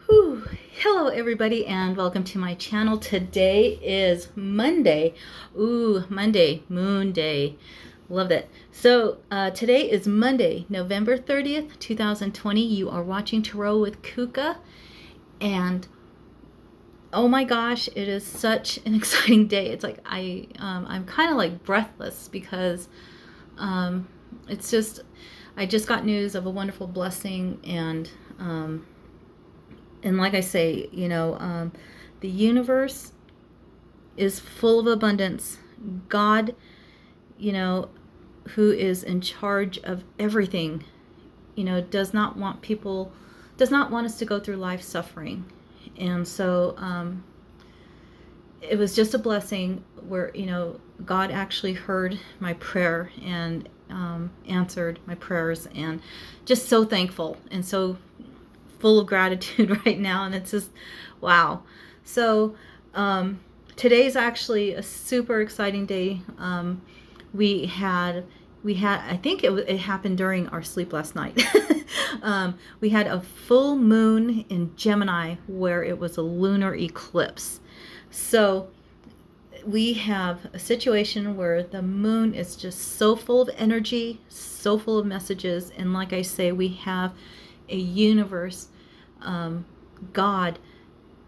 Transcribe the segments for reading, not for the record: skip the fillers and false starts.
Whew. Hello everybody and welcome to my channel. Today is Monday. Monday, Moon Day. Love it. So today is Monday, November 30th, 2020. You are watching Tarot with Kuka, and oh my gosh, it is such an exciting day. It's like I'm kind of like breathless because it's just I just got news of a wonderful blessing, and like I say, the universe is full of abundance. God, who is in charge of everything, does not want us to go through life suffering. And so it was just a blessing where, God actually heard my prayer and answered my prayers, and just so thankful and so full of gratitude right now. And it's just wow. So today's actually a super exciting day. we had I think it happened during our sleep last night. We had a full moon in Gemini where it was a lunar eclipse. So we have a situation where the moon is just so full of energy, so full of messages, and like I say, we have a universe, God,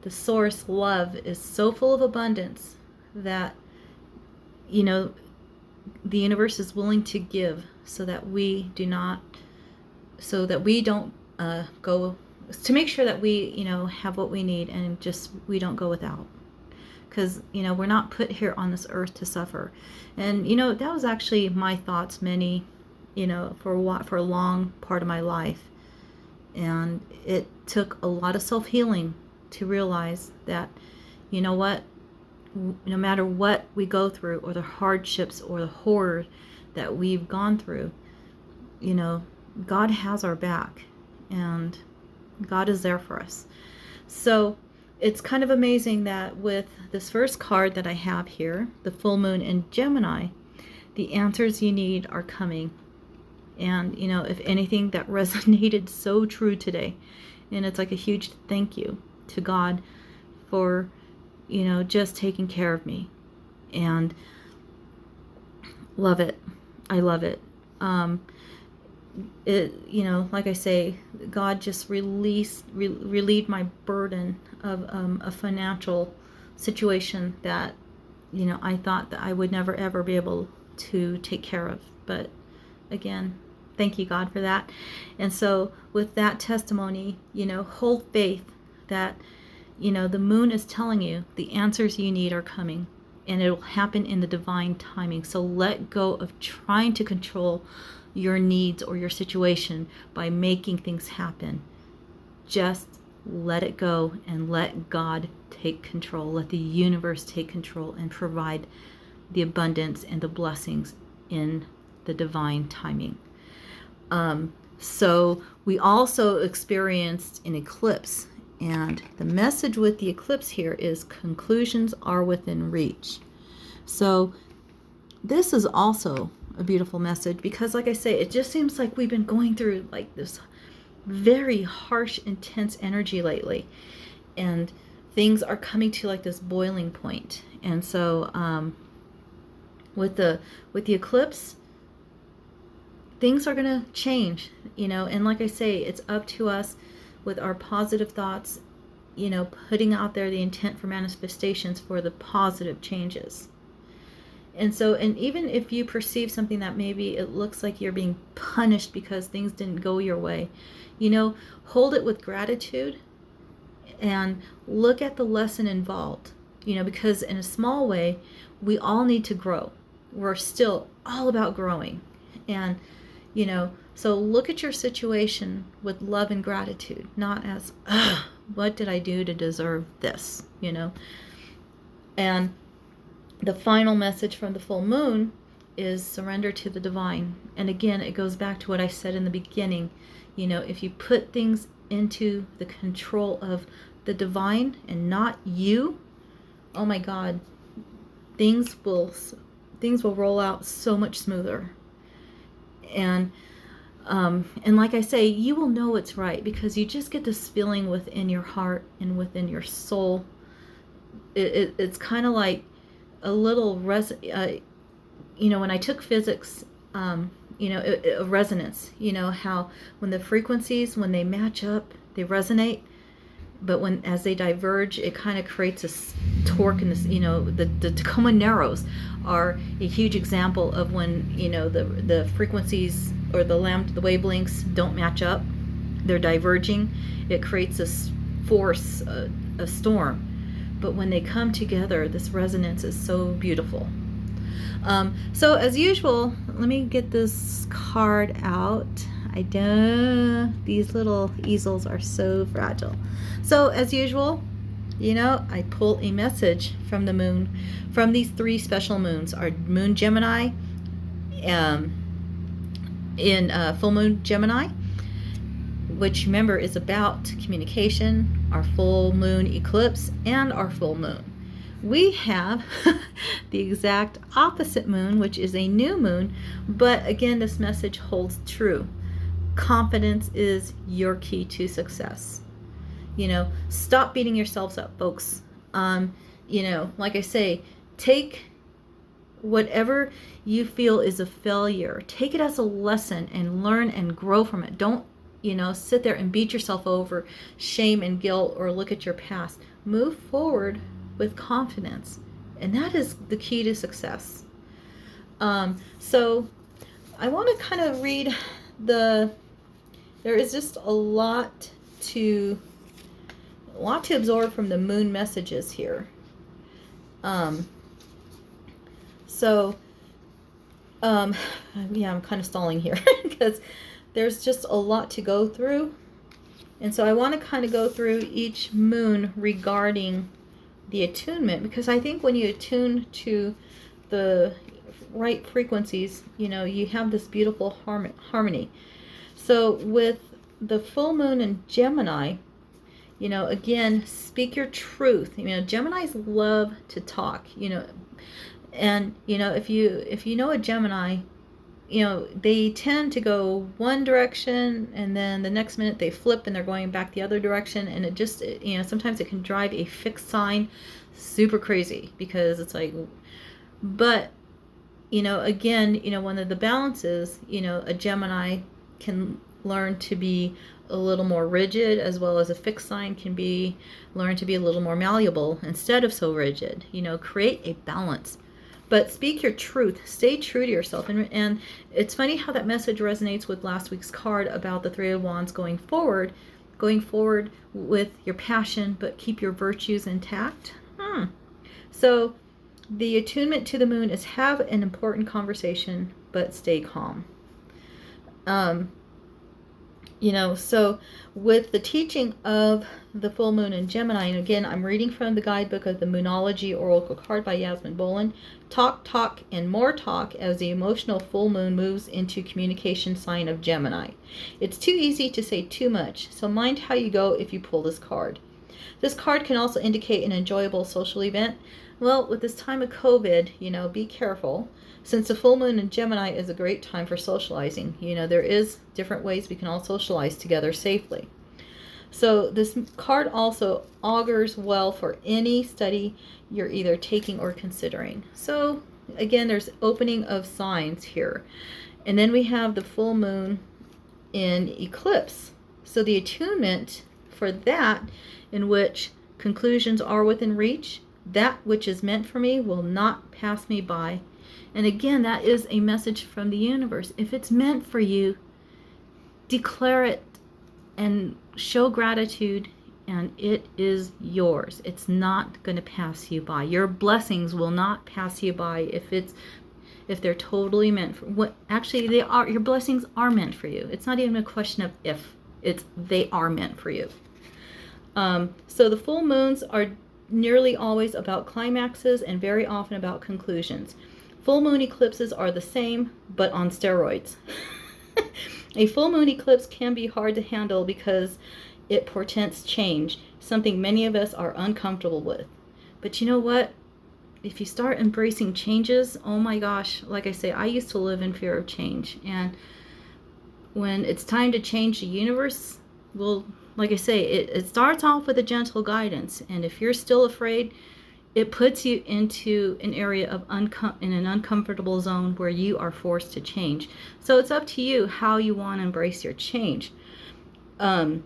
the source, love, is so full of abundance that the universe is willing to give so that we don't go, to make sure that we have what we need, and just we don't go without, because we're not put here on this earth to suffer. And that was actually my thoughts for a long part of my life. And it took a lot of self-healing to realize that, what, no matter what we go through, or the hardships or the horror that we've gone through, God has our back, and God is there for us. So it's kind of amazing that with this first card that I have here, the full moon in Gemini, the answers you need are coming. And if anything, that resonated so true today. And it's like a huge thank you to God for just taking care of me. And love it. I love it. Like I say, God just relieved my burden of a financial situation that I thought that I would never ever be able to take care of. But again, thank you, God, for that. And so with that testimony, hold faith that the moon is telling you the answers you need are coming, and it will happen in the divine timing. So let go of trying to control your needs or your situation by making things happen. Just let it go and let God take control. Let the universe take control and provide the abundance and the blessings in the divine timing. So we also experienced an eclipse, and the message with the eclipse here is conclusions are within reach. So this is also a beautiful message, because like I say, it just seems like we've been going through like this very harsh, intense energy lately, and things are coming to like this boiling point. And so with the eclipse, things are going to change, and like I say, it's up to us with our positive thoughts, putting out there the intent for manifestations for the positive changes. And so, and even if you perceive something that maybe it looks like you're being punished because things didn't go your way, hold it with gratitude and look at the lesson involved, because in a small way, we all need to grow. We're still all about growing. And so look at your situation with love and gratitude, not as, what did I do to deserve this, And the final message from the full moon is surrender to the divine. And again, it goes back to what I said in the beginning. If you put things into the control of the divine and not you, oh my God, things will roll out so much smoother. And And like I say, you will know it's right because you just get this feeling within your heart and within your soul. It's kind of like a little when I took physics, a resonance. You know how when the frequencies, when they match up, they resonate, but when as they diverge, it kind of creates this torque. And this, the Tacoma Narrows are a huge example of when the frequencies or the wavelengths don't match up, they're diverging. It creates this force, a storm. But when they come together, this resonance is so beautiful. So as usual, let me get this card out. These little easels are so fragile. So as usual, I pull a message from the moon, from these 3 special moons. Our moon Gemini, in full moon Gemini, which remember is about communication, our full moon eclipse, and our full moon. We have the exact opposite moon, which is a new moon, but again, this message holds true. Confidence is your key to success. Stop beating yourselves up, folks. Like I say, take whatever you feel is a failure, take it as a lesson and learn and grow from it. Don't, sit there and beat yourself over, shame and guilt, or look at your past. Move forward with confidence, and that is the key to success. So I want to kind of read there is just a lot to absorb from the moon messages here. I'm kind of stalling here because there's just a lot to go through. And so I want to kind of go through each moon regarding the attunement, because I think when you attune to the right frequencies, you have this beautiful harmony. So with the full moon in Gemini, again, speak your truth. Geminis love to talk, and if you know a Gemini, they tend to go one direction and then the next minute they flip and they're going back the other direction, and it just, sometimes it can drive a fixed sign super crazy, because it's like, but again, one of the balances, a Gemini can learn to be a little more rigid, as well as a fixed sign can learn to be a little more malleable instead of so rigid. Create a balance. But speak your truth. Stay true to yourself. And it's funny how that message resonates with last week's card about the 3 of Wands going forward with your passion, but keep your virtues intact. So the attunement to the moon is have an important conversation, but stay calm. So with the teaching of the full moon in Gemini, and again, I'm reading from the guidebook of the Moonology Oracle card by Yasmin, Boland. Talk, and more talk as the emotional full moon moves into communication sign of Gemini. It's too easy to say too much, so mind how you go if you pull this card. This card can also indicate an enjoyable social event. Well, with this time of COVID, be careful. Since the full moon in Gemini is a great time for socializing, there is different ways we can all socialize together safely. So this card also augurs well for any study you're either taking or considering. So again, there's opening of signs here. And then we have the full moon in eclipse. So the attunement for that, in which conclusions are within reach, that which is meant for me will not pass me by. And again, that is a message from the universe. If it's meant for you, declare it and show gratitude, and it is yours. It's not going to pass you by. Your blessings will not pass you by if they're totally meant for what actually they are. Your blessings are meant for you. It's not even a question of if, they are meant for you. So the full moons are nearly always about climaxes and very often about conclusions. Full moon eclipses are the same, but on steroids. A full moon eclipse can be hard to handle because it portends change, something many of us are uncomfortable with. But you know what? If you start embracing changes, oh my gosh, like I say, I used to live in fear of change. And when it's time to change the universe, well, like I say, it starts off with a gentle guidance. And if you're still afraid, it puts you into an area of in an uncomfortable zone where you are forced to change. So it's up to you how you want to embrace your change. But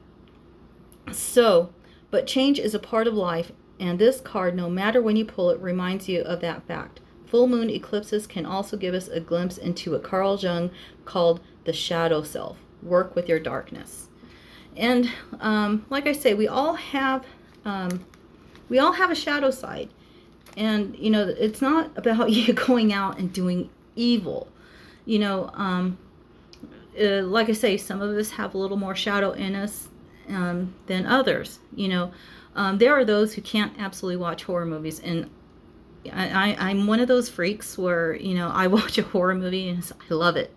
change is a part of life, and this card, no matter when you pull it, reminds you of that fact. Full moon eclipses can also give us a glimpse into what Carl Jung called the shadow self. Work with your darkness. And like I say, we all have a shadow side. And, you know, it's not about you going out and doing evil. You know, like I say, some of us have a little more shadow in us than others. You know, there are those who can't absolutely watch horror movies. And I'm one of those freaks where, you know, I watch a horror movie and I love it.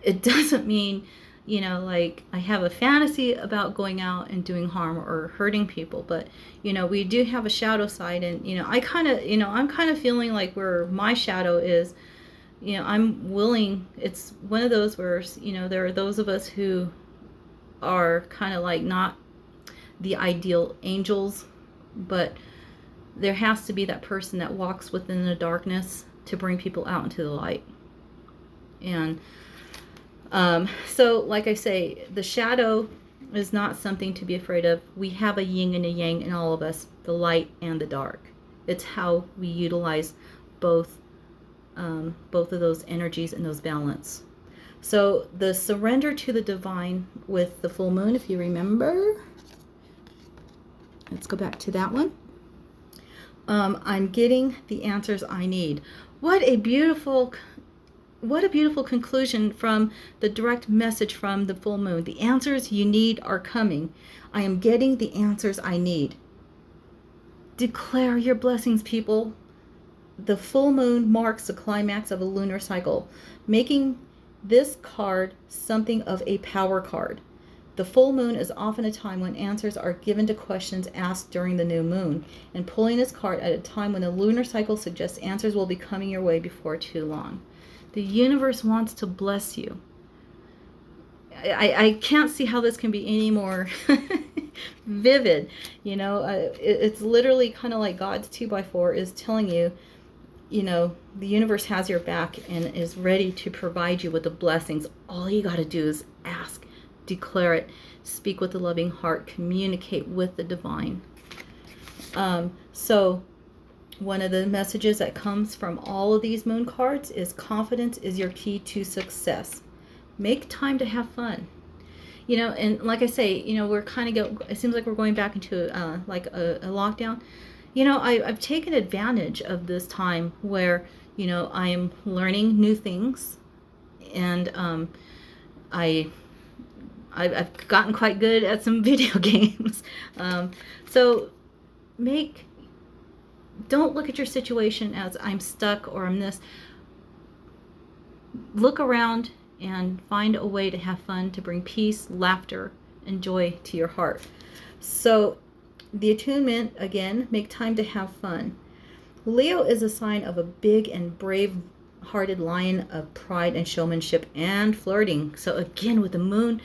It doesn't mean, you know, like I have a fantasy about going out and doing harm or hurting people, but, you know, we do have a shadow side. And, you know, I'm kind of feeling like where my shadow is, you know, I'm willing, it's one of those where, you know, there are those of us who are kind of like not the ideal angels, but there has to be that person that walks within the darkness to bring people out into the light. And so, like I say, the shadow is not something to be afraid of. We have a yin and a yang in all of us, the light and the dark. It's how we utilize both of those energies and those balance. So the surrender to the divine with the full moon, if you remember, let's go back to that one. I'm getting the answers I need. What a beautiful conclusion from the direct message from the full moon. The answers you need are coming. I am getting the answers I need. Declare your blessings, people. The full moon marks the climax of a lunar cycle, making this card something of a power card. The full moon is often a time when answers are given to questions asked during the new moon, and pulling this card at a time when the lunar cycle suggests answers will be coming your way before too long. The universe wants to bless you. I can't see how this can be any more vivid. You know, it's literally kind of like God's 2x4 is telling you, you know, the universe has your back and is ready to provide you with the blessings. All you got to do is ask, declare it, speak with a loving heart, communicate with the divine. So one of the messages that comes from all of these moon cards is confidence is your key to success. Make time to have fun. You know, and like I say, you know, we're kind of it seems like we're going back into like a lockdown. You know, I've taken advantage of this time where, you know, I am learning new things, and I've gotten quite good at some video games. So don't look at your situation as I'm stuck or I'm this. Look around and find a way to have fun, to bring peace, laughter, and joy to your heart. So the attunement, again, make time to have fun. Leo is a sign of a big and brave-hearted lion of pride and showmanship and flirting. So again, with the moon,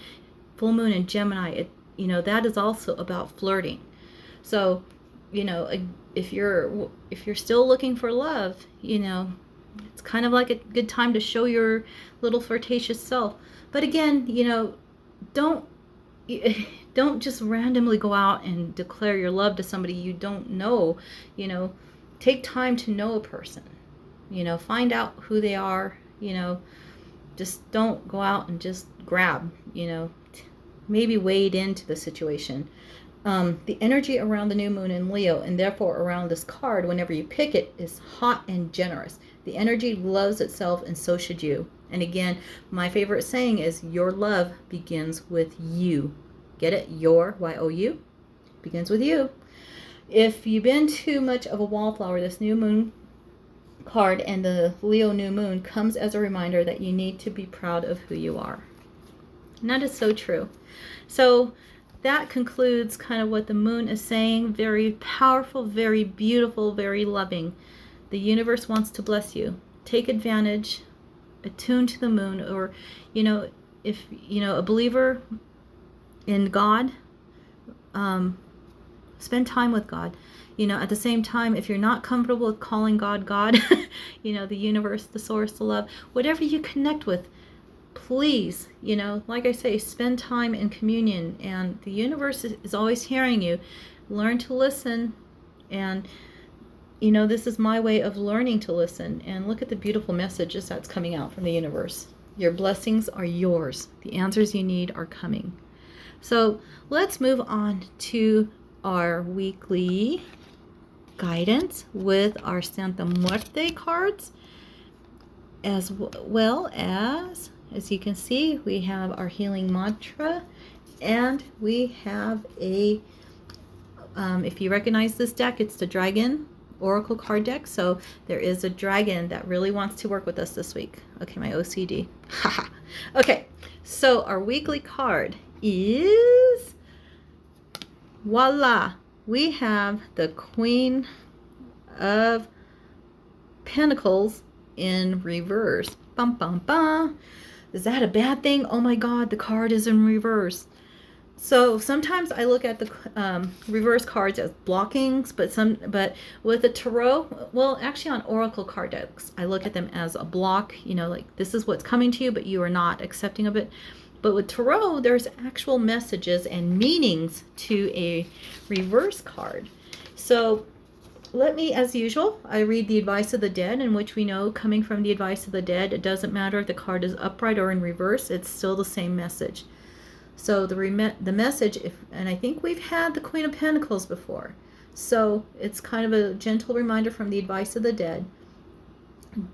full moon in Gemini, you know, that is also about flirting. So, you know, if you're still looking for love, you know, it's kind of like a good time to show your little flirtatious self. But again, you know, don't just randomly go out and declare your love to somebody you don't know. You know, take time to know a person. You know, find out who they are. You know, just don't go out and just grab. You know, maybe wade into the situation. The energy around the new moon in Leo, and therefore around this card, whenever you pick it, is hot and generous. The energy loves itself, and so should you. And again, my favorite saying is, your love begins with you. Get it? Your, Y-O-U, begins with you. If you've been too much of a wallflower, this new moon card and the Leo new moon comes as a reminder that you need to be proud of who you are. And that is so true. So that concludes kind of what the moon is saying. Very powerful, very beautiful, very loving. The universe wants to bless you. Take advantage attuned to the moon, or, if, a believer in God, spend time with God. At the same time, if you're not comfortable with calling God God, the universe, the source, the love, whatever you connect with, please, like I say, spend time in communion, and the universe is always hearing you. Learn to listen, and this is my way of learning to listen. And look at the beautiful messages that's coming out from the universe. Your blessings are yours. The answers you need are coming. So let's move on to our weekly guidance with our Santa Muerte cards, as well as you can see, we have our healing mantra, and we have a, if you recognize this deck, it's the Dragon Oracle card deck. So there is a dragon that really wants to work with us this week. Okay, my OCD. Haha. Okay, so our weekly card is, voila, we have the Queen of Pentacles in reverse. Bum, bum, bum. Is that a bad thing? Oh my God, the card is in reverse. So sometimes I look at the reverse cards as blockings, but with the tarot, well, actually on oracle card decks, I look at them as a block. Like, this is what's coming to you, but you are not accepting of it. But with tarot, there's actual messages and meanings to a reverse card. So let me, as usual, I read the advice of the dead, in which we know, coming from the advice of the dead, it doesn't matter if the card is upright or in reverse, it's still the same message. So the message, and I think we've had the Queen of Pentacles before, so it's kind of a gentle reminder from the advice of the dead.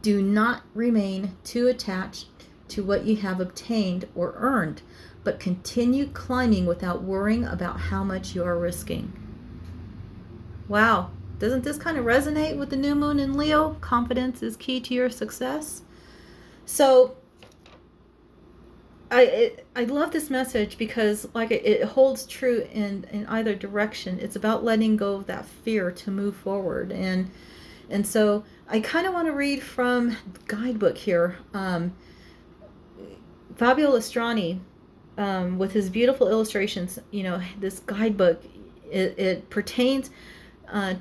Do not remain too attached to what you have obtained or earned, but continue climbing without worrying about how much you are risking. Wow, doesn't this kind of resonate with the new moon in Leo? Confidence is key to your success. So I love this message because, like, it holds true in either direction. It's about letting go of that fear to move forward. And so I kind of want to read from the guidebook here. Fabio Listrani, with his beautiful illustrations, this guidebook, it pertains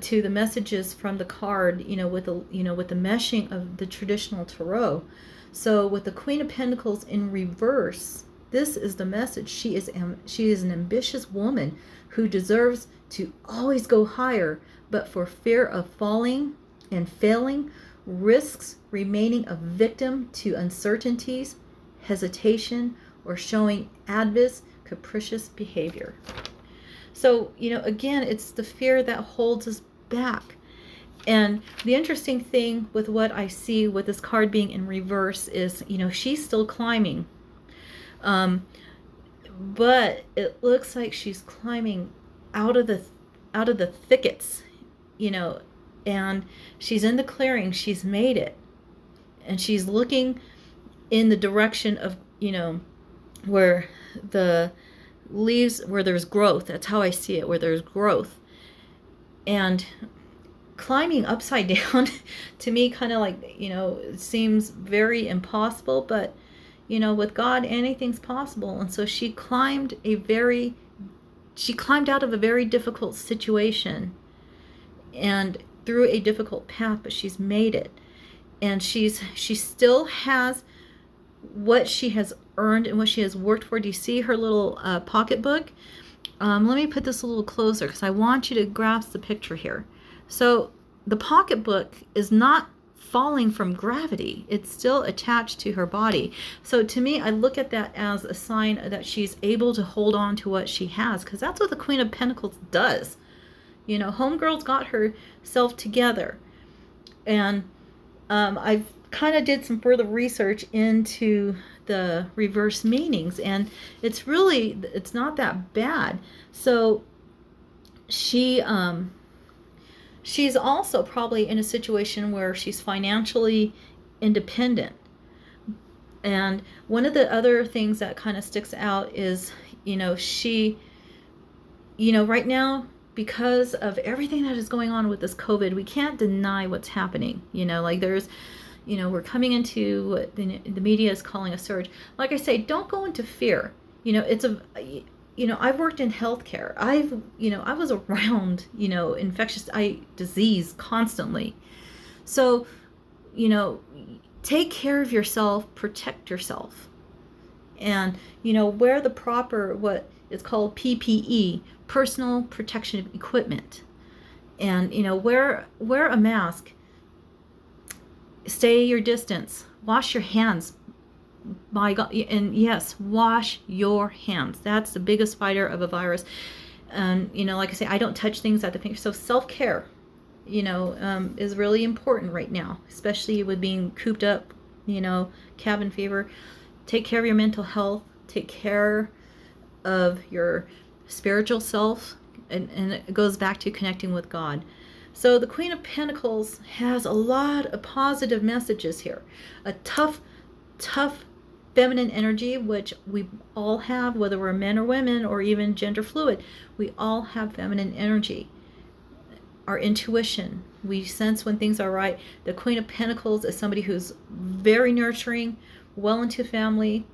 to the messages from the card, with the meshing of the traditional tarot. So with the Queen of Pentacles in reverse, this is the message. She is an ambitious woman who deserves to always go higher, but for fear of falling and failing, risks remaining a victim to uncertainties, hesitation, or showing adverse, capricious behavior. So, again, it's the fear that holds us back. And the interesting thing with what I see with this card being in reverse is, she's still climbing. But it looks like she's climbing out of the thickets, and she's in the clearing. She's made it. And she's looking in the direction of, where the leaves, where there's growth. That's how I see it, where there's growth. And climbing upside down to me kind of like, it seems very impossible, but with God anything's possible. And so she climbed out of a very difficult situation and through a difficult path, but she's made it. And she still has what she has earned and what she has worked for. Do you see her little pocketbook? Let me put this a little closer because I want you to grasp the picture here. So the pocketbook is not falling from gravity. It's still attached to her body. So to me, I look at that as a sign that she's able to hold on to what she has, because that's what the Queen of Pentacles does. Homegirl's got herself together. And I've kind of did some further research into the reverse meanings, and it's not that bad. So she's also probably in a situation where she's financially independent. And one of the other things that kind of sticks out is, she, right now, because of everything that is going on with this COVID, we can't deny what's happening. Like there's, we're coming into what the media is calling a surge. Like I say, don't go into fear. I've worked in healthcare. I was around, infectious disease constantly. So, take care of yourself, protect yourself. And, wear the proper, what is called PPE, personal protection equipment. And, wear a mask. Stay your distance. Wash your hands. My God, and yes, wash your hands. That's the biggest fighter of a virus. And, like I say, I don't touch things at the finger. So self-care, is really important right now, especially with being cooped up, cabin fever. Take care of your mental health. Take care of your spiritual self. And it goes back to connecting with God. So the Queen of Pentacles has a lot of positive messages here. A tough feminine energy, which we all have, whether we're men or women or even gender fluid. We all have feminine energy. Our intuition. We sense when things are right. The Queen of Pentacles is somebody who's very nurturing, well into family.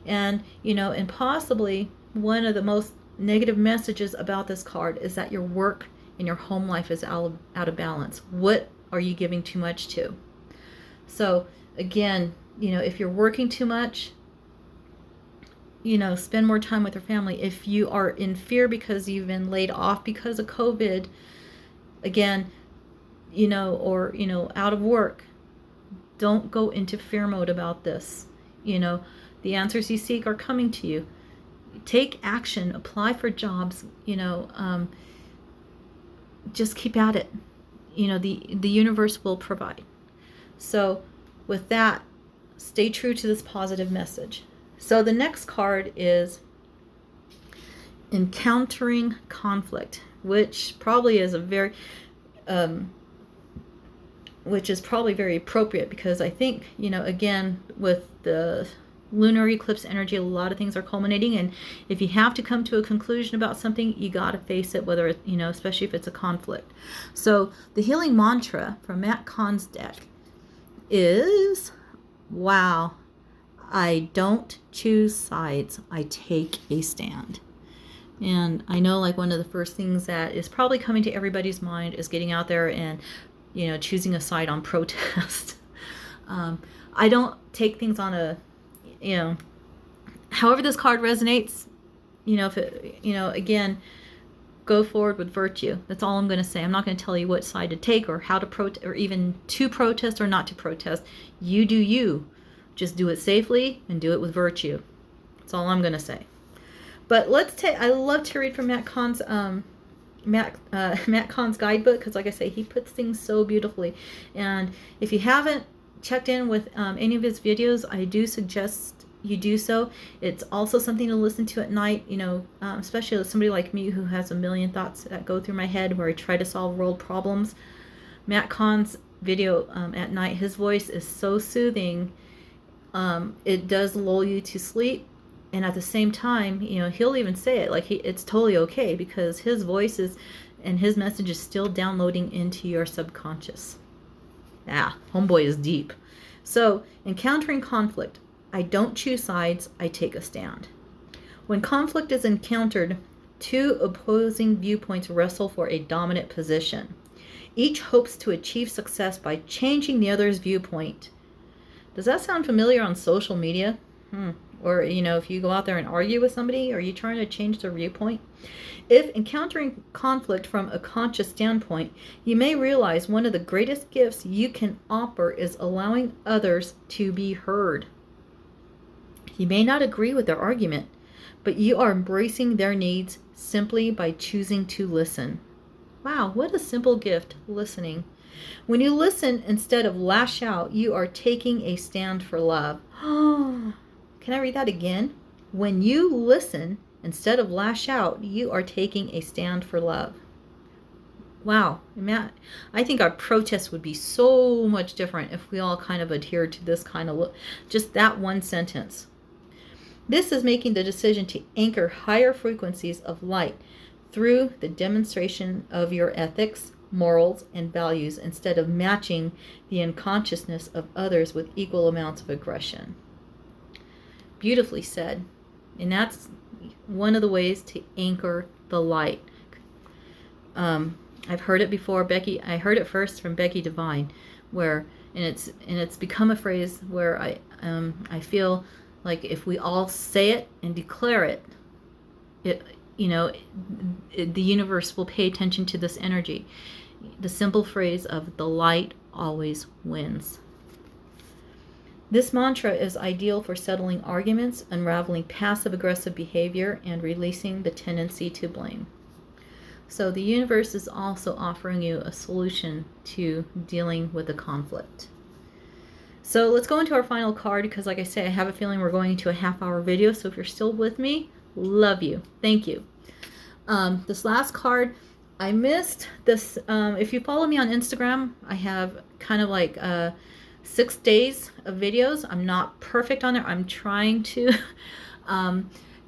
And, and possibly one of the most negative messages about this card is that your work and your home life is out of balance. What are you giving too much to? So again, if you're working too much, spend more time with your family. If you are in fear because you've been laid off because of COVID, again, or, out of work, don't go into fear mode about this. The answers you seek are coming to you. Take action, apply for jobs, just keep at it. The universe will provide. So with that, stay true to this positive message. So the next card is encountering conflict, which probably is very appropriate, because I think, again, with the lunar eclipse energy, a lot of things are culminating, and if you have to come to a conclusion about something, you got to face it, whether it, especially if it's a conflict. So the healing mantra from Matt Kahn's deck is, wow, I don't choose sides, I take a stand. And I know, like, one of the first things that is probably coming to everybody's mind is getting out there and, choosing a side on protest. I don't take things on a, however this card resonates, if it, again, go forward with virtue. That's all I'm going to say. I'm not going to tell you what side to take or how to protest, or even to protest or not to protest. You do you. Just do it safely and do it with virtue. That's all I'm going to say. But I love to read from Matt Kahn's guidebook, because, like I say, he puts things so beautifully. And if you haven't checked in with any of his videos, I do suggest you do so. It's also something to listen to at night, especially somebody like me who has a million thoughts that go through my head, where I try to solve world problems. Matt Kahn's video at night, his voice is so soothing. It does lull you to sleep. And at the same time, he'll even say it like it's totally okay, because his voice and his message is still downloading into your subconscious. Homeboy is deep. So, encountering conflict. I don't choose sides, I take a stand. When conflict is encountered, two opposing viewpoints wrestle for a dominant position. Each hopes to achieve success by changing the other's viewpoint. Does that sound familiar on social media? Or, if you go out there and argue with somebody, are you trying to change their viewpoint? If encountering conflict from a conscious standpoint, you may realize one of the greatest gifts you can offer is allowing others to be heard. You may not agree with their argument, but you are embracing their needs simply by choosing to listen. Wow, what a simple gift, listening. When you listen instead of lash out, you are taking a stand for love. Can I read that again? When you listen instead of lash out, you are taking a stand for love. Wow, Matt, I think our protests would be so much different if we all kind of adhered to this kind of just that one sentence. This is making the decision to anchor higher frequencies of light through the demonstration of your ethics, morals, and values instead of matching the unconsciousness of others with equal amounts of aggression. Beautifully said. And that's one of the ways to anchor the light. I've heard it before, Becky. I heard it first from Becky Devine, and it's become a phrase where I feel like if we all say it and declare it, the universe will pay attention to this energy. The simple phrase of the light always wins. This mantra is ideal for settling arguments, unraveling passive-aggressive behavior, and releasing the tendency to blame. So the universe is also offering you a solution to dealing with the conflict. So let's go into our final card because, like I say, I have a feeling we're going into a half-hour video. So if you're still with me, love you. Thank you. This last card, I missed this. If you follow me on Instagram, I have kind of like 6 days of videos. I'm not perfect on there. I'm trying to.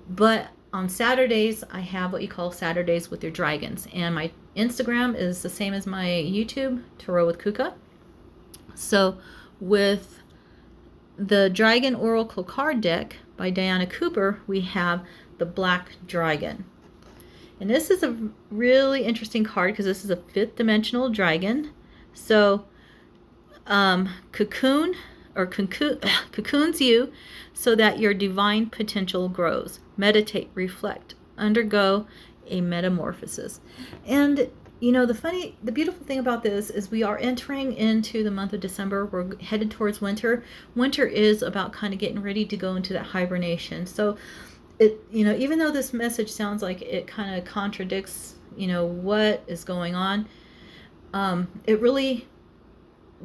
But on Saturdays, I have what you call Saturdays with your dragons. And my Instagram is the same as my YouTube, Tarot with Kuka. So with the Dragon Oracle card deck by Diana Cooper, we have the Black Dragon. And this is a really interesting card because this is a 5th dimensional dragon. So cocoons you so that your divine potential grows. Meditate, reflect, undergo a metamorphosis. And the beautiful thing about this is we are entering into the month of December. We're headed towards winter. Winter is about kind of getting ready to go into that hibernation. So even though this message sounds like it kind of contradicts, what is going on, it really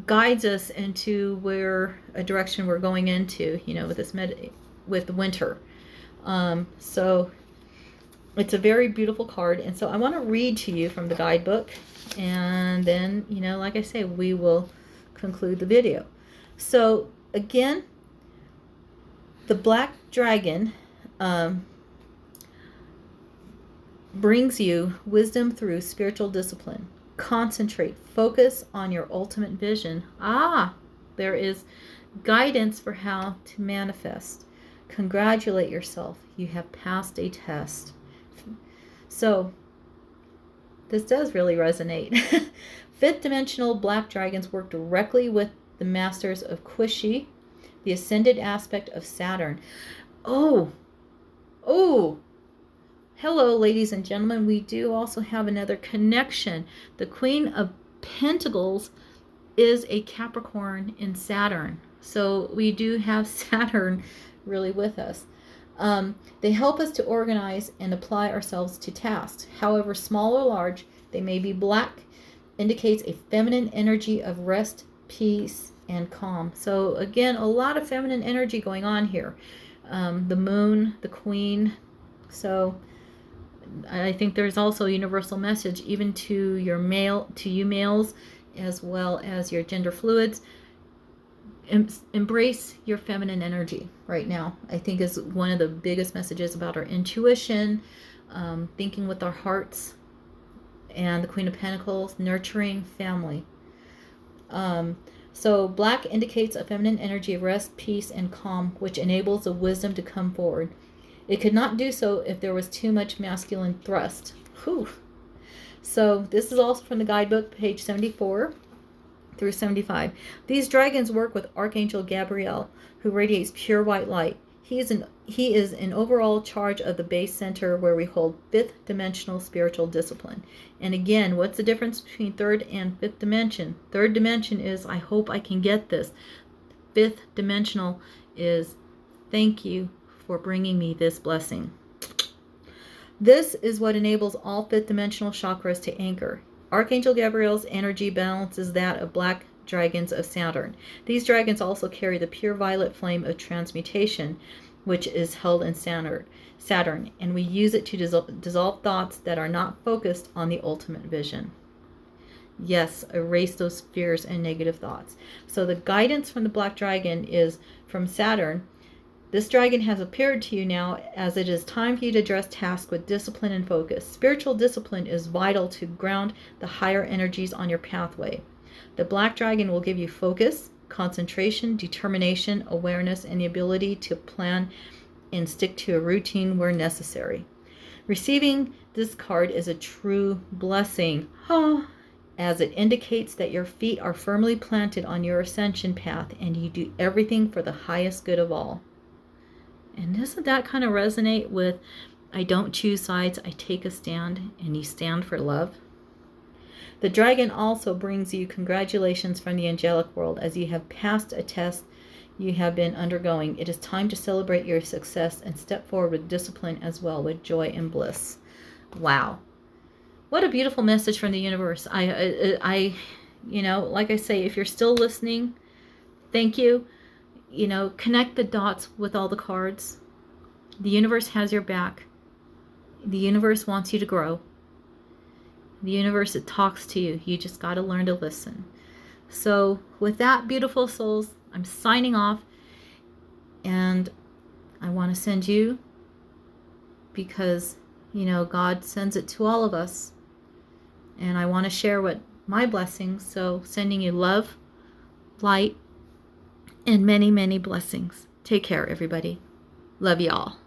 guides us into a direction we're going into, with winter. So it's a very beautiful card. And so I want to read to you from the guidebook. And then, like I say, we will conclude the video. So again, the Black Dragon brings you wisdom through spiritual discipline. Concentrate, focus on your ultimate vision. There is guidance for how to manifest. Congratulate yourself. You have passed a test. So this does really resonate. 5th dimensional black dragons work directly with the masters of Kushi, the ascended aspect of Saturn. Oh, hello, ladies and gentlemen. We do also have another connection. The Queen of Pentacles is a Capricorn in Saturn. So we do have Saturn really with us. They help us to organize and apply ourselves to tasks. However small or large, they may be black, indicates a feminine energy of rest, peace, and calm. So again, a lot of feminine energy going on here. The moon, the queen. So I think there's also a universal message even to you males, as well as your gender fluids. Embrace your feminine energy right now. I think is one of the biggest messages about our intuition, thinking with our hearts, and the Queen of Pentacles, nurturing family. So black indicates a feminine energy of rest, peace, and calm, which enables the wisdom to come forward. It could not do so if there was too much masculine thrust. Whew. So this is also from the guidebook, page 74 through 75. These dragons work with Archangel Gabriel, who radiates pure white light. He is in overall charge of the base center where we hold 5th dimensional spiritual discipline. And again, what's the difference between 3rd and 5th dimension? 3rd dimension is, I hope I can get this. 5th dimensional is, thank you for bringing me this blessing. This is what enables all 5th dimensional chakras to anchor. Archangel Gabriel's energy balances that of black dragons of Saturn. These dragons also carry the pure violet flame of transmutation, which is held in Saturn, and we use it to dissolve thoughts that are not focused on the ultimate vision. Yes, erase those fears and negative thoughts. So the guidance from the black dragon is from Saturn. This dragon has appeared to you now, as it is time for you to address tasks with discipline and focus. Spiritual discipline is vital to ground the higher energies on your pathway. The black dragon will give you focus, concentration, determination, awareness, and the ability to plan and stick to a routine where necessary. Receiving this card is a true blessing, as it indicates that your feet are firmly planted on your ascension path and you do everything for the highest good of all. And doesn't that kind of resonate with, I don't choose sides, I take a stand, and you stand for love? The dragon also brings you congratulations from the angelic world as you have passed a test you have been undergoing. It is time to celebrate your success and step forward with discipline as well, with joy and bliss. Wow. What a beautiful message from the universe. I like I say, if you're still listening, thank you. Connect the dots with all the cards. The universe has your back. The universe wants you to grow. The universe, it talks to you. You just got to learn to listen. So with that, beautiful souls, I'm signing off. And I want to send you, because, God sends it to all of us. And I want to share what my blessings. So sending you love, light, and many, many blessings. Take care, everybody. Love you all.